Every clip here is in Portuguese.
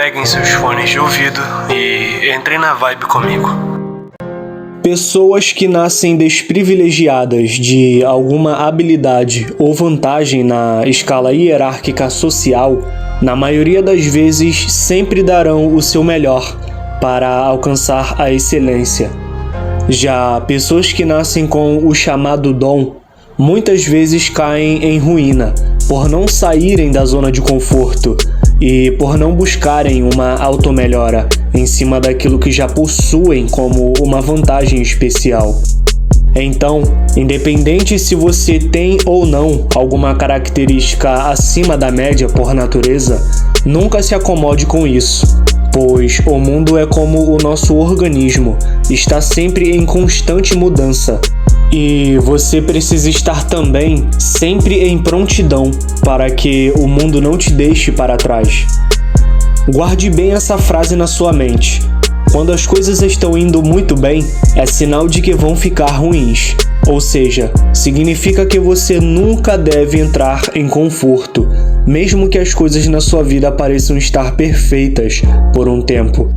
Peguem seus fones de ouvido e entrem na vibe comigo. Pessoas que nascem desprivilegiadas de alguma habilidade ou vantagem na escala hierárquica social, na maioria das vezes sempre darão o seu melhor para alcançar a excelência. Já pessoas que nascem com o chamado dom, muitas vezes caem em ruína por não saírem da zona de conforto e por não buscarem uma automelhora em cima daquilo que já possuem como uma vantagem especial. Então, independente se você tem ou não alguma característica acima da média por natureza, nunca se acomode com isso, pois o mundo é como o nosso organismo, está sempre em constante mudança. E você precisa estar também sempre em prontidão para que o mundo não te deixe para trás. Guarde bem essa frase na sua mente. Quando as coisas estão indo muito bem, é sinal de que vão ficar ruins. Ou seja, significa que você nunca deve entrar em conforto, mesmo que as coisas na sua vida pareçam estar perfeitas por um tempo.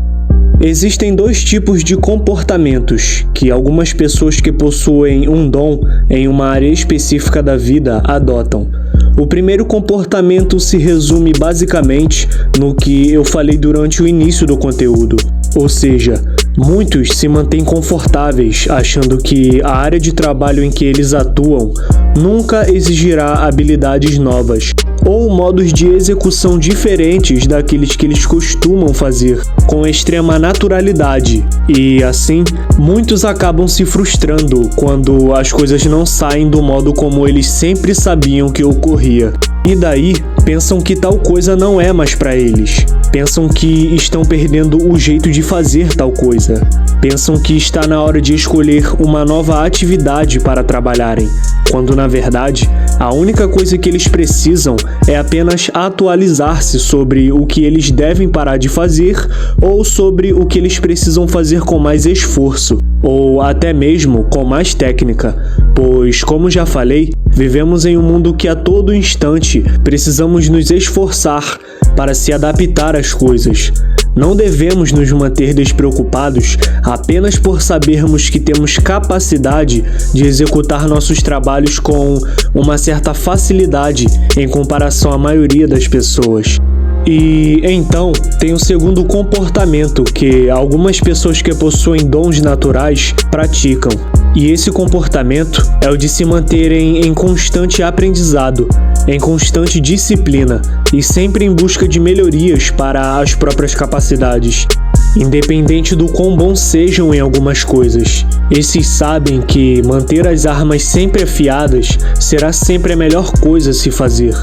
Existem dois tipos de comportamentos que algumas pessoas que possuem um dom em uma área específica da vida adotam. O primeiro comportamento se resume basicamente no que eu falei durante o início do conteúdo, ou seja, muitos se mantêm confortáveis achando que a área de trabalho em que eles atuam nunca exigirá habilidades novas ou modos de execução diferentes daqueles que eles costumam fazer com extrema naturalidade, e assim muitos acabam se frustrando quando as coisas não saem do modo como eles sempre sabiam que ocorria. E daí pensam que tal coisa não é mais para eles. Pensam que estão perdendo o jeito de fazer tal coisa. Pensam que está na hora de escolher uma nova atividade para trabalharem, quando na verdade a única coisa que eles precisam é apenas atualizar-se sobre o que eles devem parar de fazer ou sobre o que eles precisam fazer com mais esforço, ou até mesmo com mais técnica, pois, como já falei, vivemos em um mundo que a todo instante precisamos nos esforçar para se adaptar às coisas. Não devemos nos manter despreocupados apenas por sabermos que temos capacidade de executar nossos trabalhos com uma certa facilidade em comparação à maioria das pessoas. E então tem o segundo comportamento que algumas pessoas que possuem dons naturais praticam. E esse comportamento é o de se manterem em constante aprendizado, em constante disciplina e sempre em busca de melhorias para as próprias capacidades, independente do quão bons sejam em algumas coisas. Esses sabem que manter as armas sempre afiadas será sempre a melhor coisa a se fazer.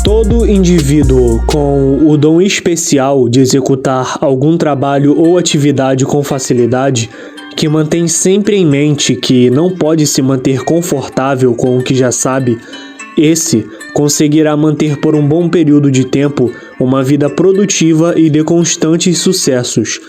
Todo indivíduo com o dom especial de executar algum trabalho ou atividade com facilidade, que mantém sempre em mente que não pode se manter confortável com o que já sabe, esse conseguirá manter por um bom período de tempo uma vida produtiva e de constantes sucessos,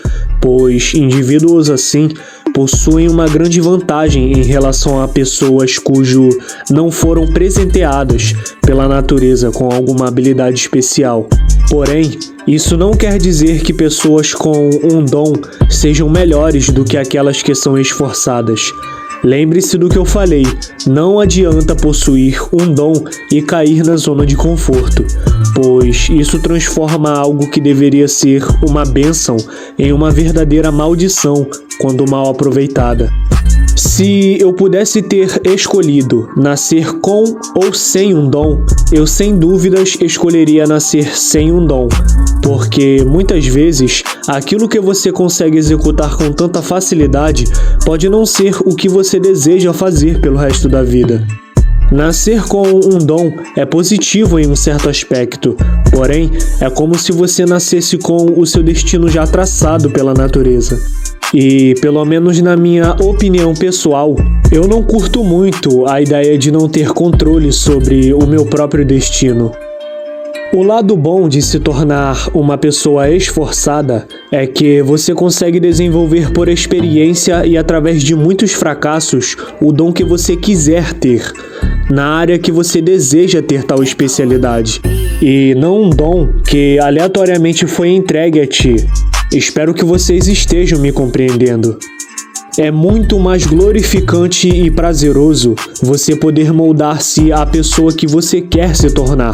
pois indivíduos assim possuem uma grande vantagem em relação a pessoas cujo não foram presenteadas pela natureza com alguma habilidade especial. Porém, isso não quer dizer que pessoas com um dom sejam melhores do que aquelas que são esforçadas. Lembre-se do que eu falei, não adianta possuir um dom e cair na zona de conforto, pois isso transforma algo que deveria ser uma bênção em uma verdadeira maldição quando mal aproveitada. Se eu pudesse ter escolhido nascer com ou sem um dom, eu sem dúvidas escolheria nascer sem um dom, porque muitas vezes aquilo que você consegue executar com tanta facilidade pode não ser o que você deseja fazer pelo resto da vida. Nascer com um dom é positivo em um certo aspecto, porém é como se você nascesse com o seu destino já traçado pela natureza. E, pelo menos na minha opinião pessoal, eu não curto muito a ideia de não ter controle sobre o meu próprio destino. O lado bom de se tornar uma pessoa esforçada é que você consegue desenvolver por experiência e através de muitos fracassos o dom que você quiser ter, na área que você deseja ter tal especialidade, e não um dom que aleatoriamente foi entregue a ti. Espero que vocês estejam me compreendendo. É muito mais glorificante e prazeroso você poder moldar-se à pessoa que você quer se tornar.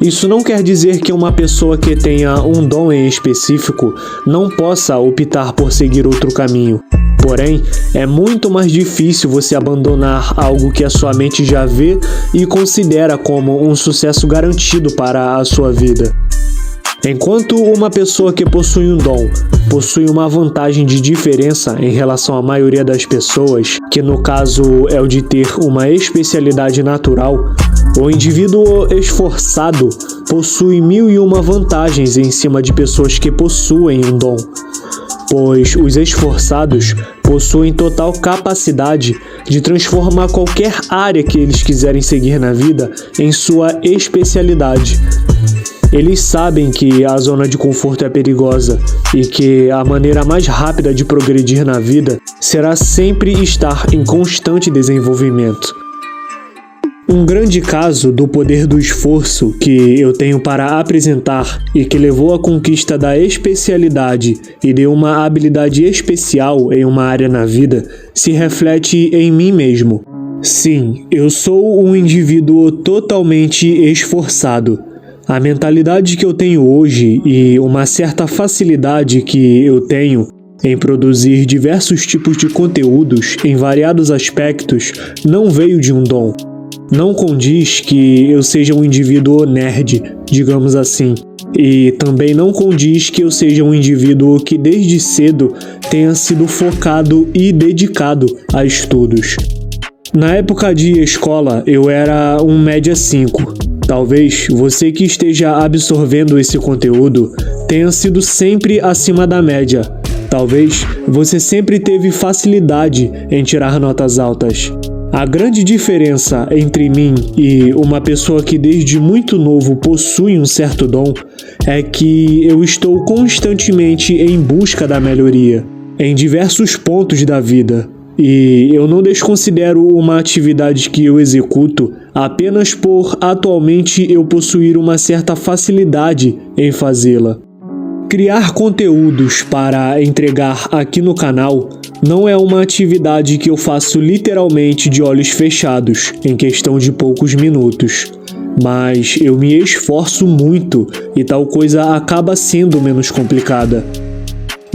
Isso não quer dizer que uma pessoa que tenha um dom em específico não possa optar por seguir outro caminho. Porém, é muito mais difícil você abandonar algo que a sua mente já vê e considera como um sucesso garantido para a sua vida. Enquanto uma pessoa que possui um dom possui uma vantagem de diferença em relação à maioria das pessoas, que no caso é o de ter uma especialidade natural, o indivíduo esforçado possui 1001 vantagens em cima de pessoas que possuem um dom, pois os esforçados possuem total capacidade de transformar qualquer área que eles quiserem seguir na vida em sua especialidade. Eles sabem que a zona de conforto é perigosa e que a maneira mais rápida de progredir na vida será sempre estar em constante desenvolvimento. Um grande caso do poder do esforço que eu tenho para apresentar e que levou à conquista da especialidade e de uma habilidade especial em uma área na vida se reflete em mim mesmo. Sim, eu sou um indivíduo totalmente esforçado. A mentalidade que eu tenho hoje e uma certa facilidade que eu tenho em produzir diversos tipos de conteúdos em variados aspectos não veio de um dom. Não condiz que eu seja um indivíduo nerd, digamos assim, e também não condiz que eu seja um indivíduo que desde cedo tenha sido focado e dedicado a estudos. Na época de escola, eu era um média 5. Talvez você que esteja absorvendo esse conteúdo tenha sido sempre acima da média. Talvez você sempre teve facilidade em tirar notas altas. A grande diferença entre mim e uma pessoa que desde muito novo possui um certo dom é que eu estou constantemente em busca da melhoria, em diversos pontos da vida. E eu não desconsidero uma atividade que eu executo apenas por atualmente eu possuir uma certa facilidade em fazê-la. Criar conteúdos para entregar aqui no canal não é uma atividade que eu faço literalmente de olhos fechados, em questão de poucos minutos. Mas eu me esforço muito e tal coisa acaba sendo menos complicada.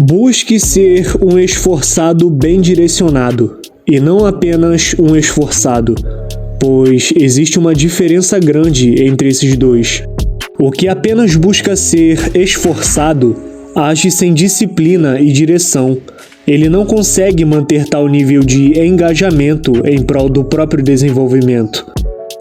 Busque ser um esforçado bem direcionado, e não apenas um esforçado, pois existe uma diferença grande entre esses dois. O que apenas busca ser esforçado age sem disciplina e direção. Ele não consegue manter tal nível de engajamento em prol do próprio desenvolvimento.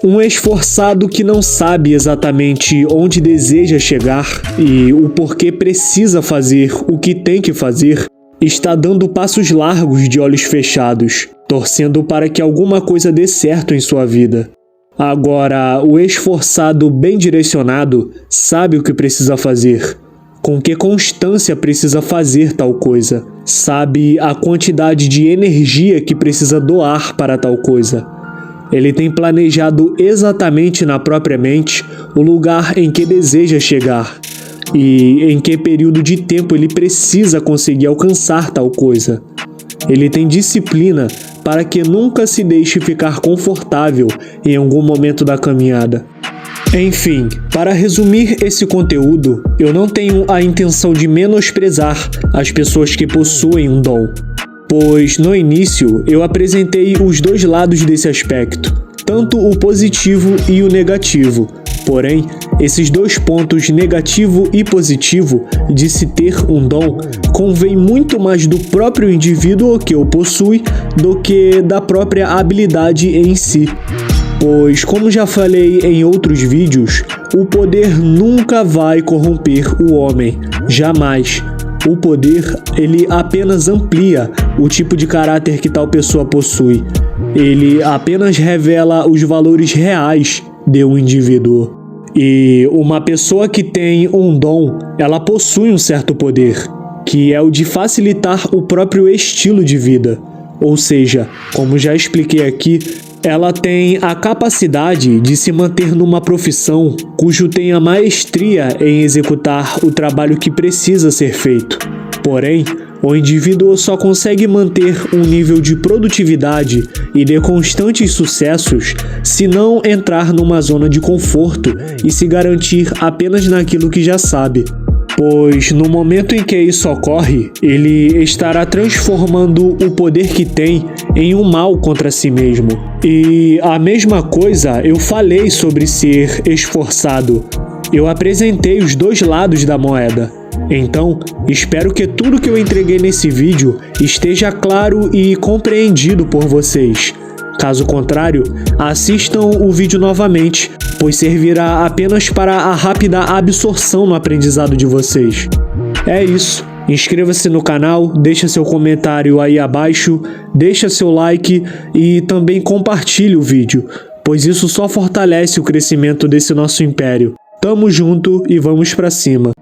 Um esforçado que não sabe exatamente onde deseja chegar e o porquê precisa fazer o que tem que fazer, está dando passos largos de olhos fechados, torcendo para que alguma coisa dê certo em sua vida. Agora, o esforçado bem direcionado sabe o que precisa fazer, com que constância precisa fazer tal coisa, sabe a quantidade de energia que precisa doar para tal coisa. Ele tem planejado exatamente na própria mente o lugar em que deseja chegar e em que período de tempo ele precisa conseguir alcançar tal coisa. Ele tem disciplina para que nunca se deixe ficar confortável em algum momento da caminhada. Enfim, para resumir esse conteúdo, eu não tenho a intenção de menosprezar as pessoas que possuem um dom, pois no início eu apresentei os dois lados desse aspecto, tanto o positivo e o negativo. Porém, esses dois pontos, negativo e positivo, de se ter um dom, convém muito mais do próprio indivíduo que o possui do que da própria habilidade em si. Pois, como já falei em outros vídeos, o poder nunca vai corromper o homem, jamais. O poder, ele apenas amplia o tipo de caráter que tal pessoa possui. Ele apenas revela os valores reais de um indivíduo. E uma pessoa que tem um dom, ela possui um certo poder, que é o de facilitar o próprio estilo de vida. Ou seja, como já expliquei aqui, ela tem a capacidade de se manter numa profissão cujo tem a maestria em executar o trabalho que precisa ser feito. Porém, o indivíduo só consegue manter um nível de produtividade e de constantes sucessos se não entrar numa zona de conforto e se garantir apenas naquilo que já sabe. Pois no momento em que isso ocorre, ele estará transformando o poder que tem em um mal contra si mesmo. E a mesma coisa eu falei sobre ser esforçado. Eu apresentei os dois lados da moeda. Então, espero que tudo que eu entreguei nesse vídeo esteja claro e compreendido por vocês. Caso contrário, assistam o vídeo novamente, pois servirá apenas para a rápida absorção no aprendizado de vocês. É isso. Inscreva-se no canal, deixa seu comentário aí abaixo, deixa seu like e também compartilhe o vídeo, pois isso só fortalece o crescimento desse nosso império. Tamo junto e vamos pra cima.